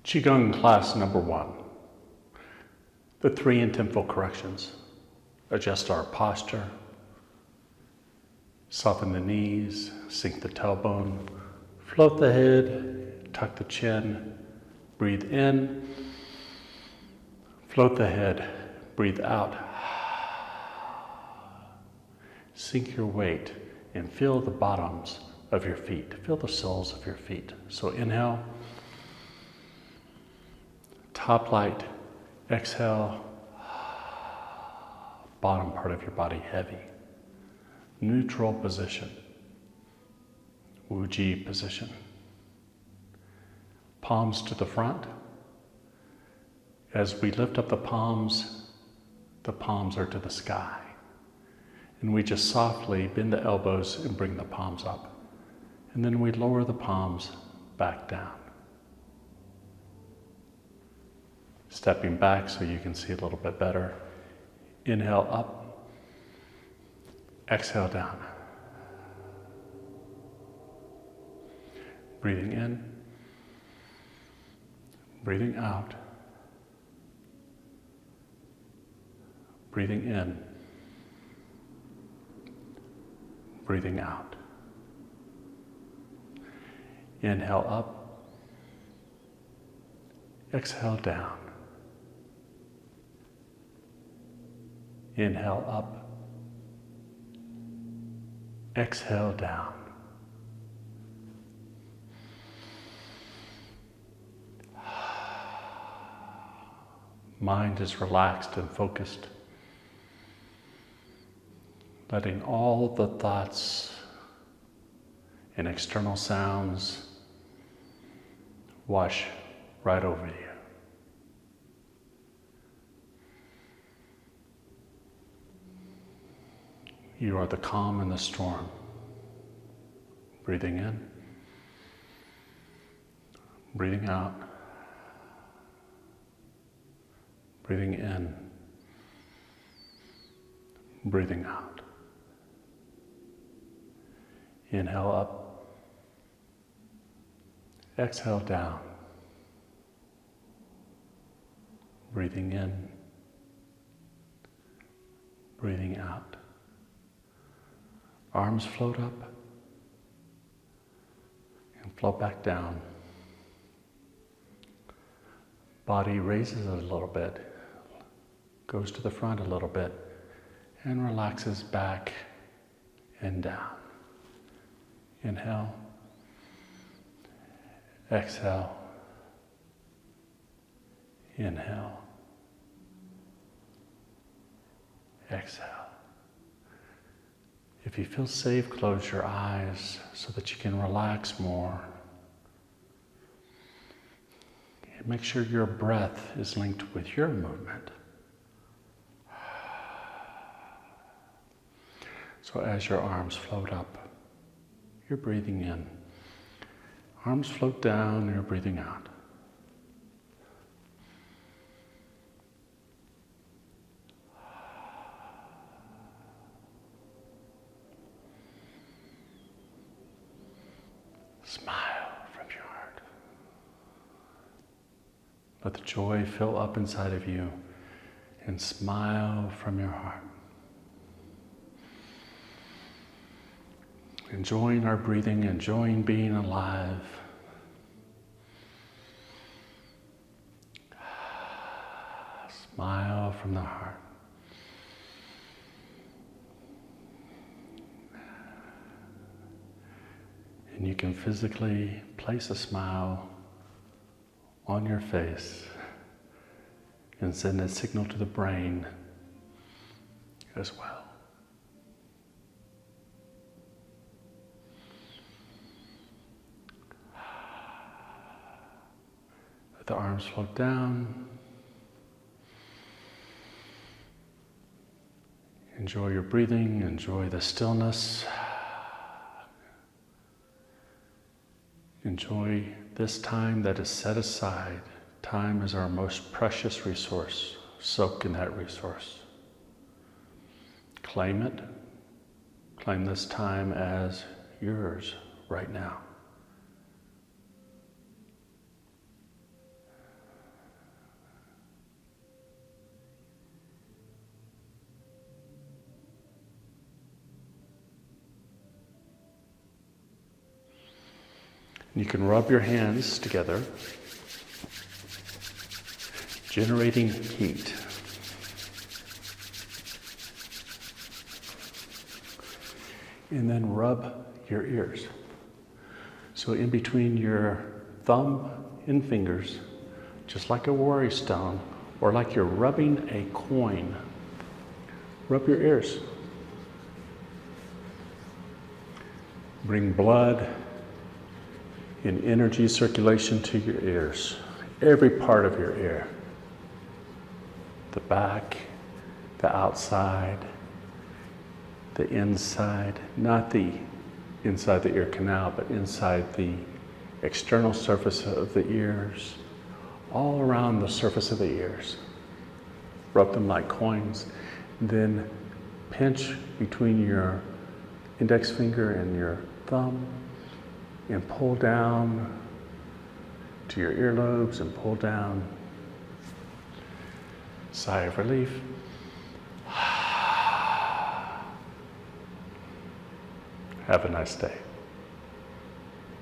Qigong class number 1. The 3 Intentful corrections. Adjust our posture, soften the knees, sink the tailbone, float the head, tuck the chin, breathe in, float the head, breathe out. Sink your weight and feel the bottoms of your feet, feel the soles of your feet. So inhale, top light, exhale, bottom part of your body heavy. Neutral position, Wuji position. Palms to the front. As we lift up the palms are to the sky. And we just softly bend the elbows and bring the palms up. And then we lower the palms back down. Stepping back so you can see a little bit better. Inhale up, exhale down. Breathing in, breathing out, breathing in, breathing out. Inhale up, exhale down. Inhale up, exhale down. Mind is relaxed and focused, letting all the thoughts and external sounds wash right over you. You are the calm in the storm. Breathing in, breathing out, breathing in, breathing out. Inhale up, exhale down, breathing in, breathing out. Arms float up and float back down. Body raises a little bit, goes to the front a little bit, and relaxes back and down. Inhale, exhale, inhale, exhale. If you feel safe, close your eyes so that you can relax more. And make sure your breath is linked with your movement. So as your arms float up, you're breathing in. Arms float down, you're breathing out. Smile from your heart. Let the joy fill up inside of you and smile from your heart. Enjoying our breathing, enjoying being alive. Smile from the heart. And you can physically place a smile on your face and send a signal to the brain as well. Let the arms float down. Enjoy your breathing, enjoy the stillness. Enjoy this time that is set aside. Time is our most precious resource. Soak in that resource. Claim it. Claim this time as yours right now. You can rub your hands together, generating heat. And then rub your ears. So in between your thumb and fingers, just like a worry stone, or like you're rubbing a coin, rub your ears. Bring blood and energy circulation to your ears, every part of your ear. The back, the outside, the inside, not the inside the ear canal, but inside the external surface of the ears, all around the surface of the ears. Rub them like coins, then pinch between your index finger and your thumb and pull down to your earlobes and pull down. Sigh of relief. Have a nice day.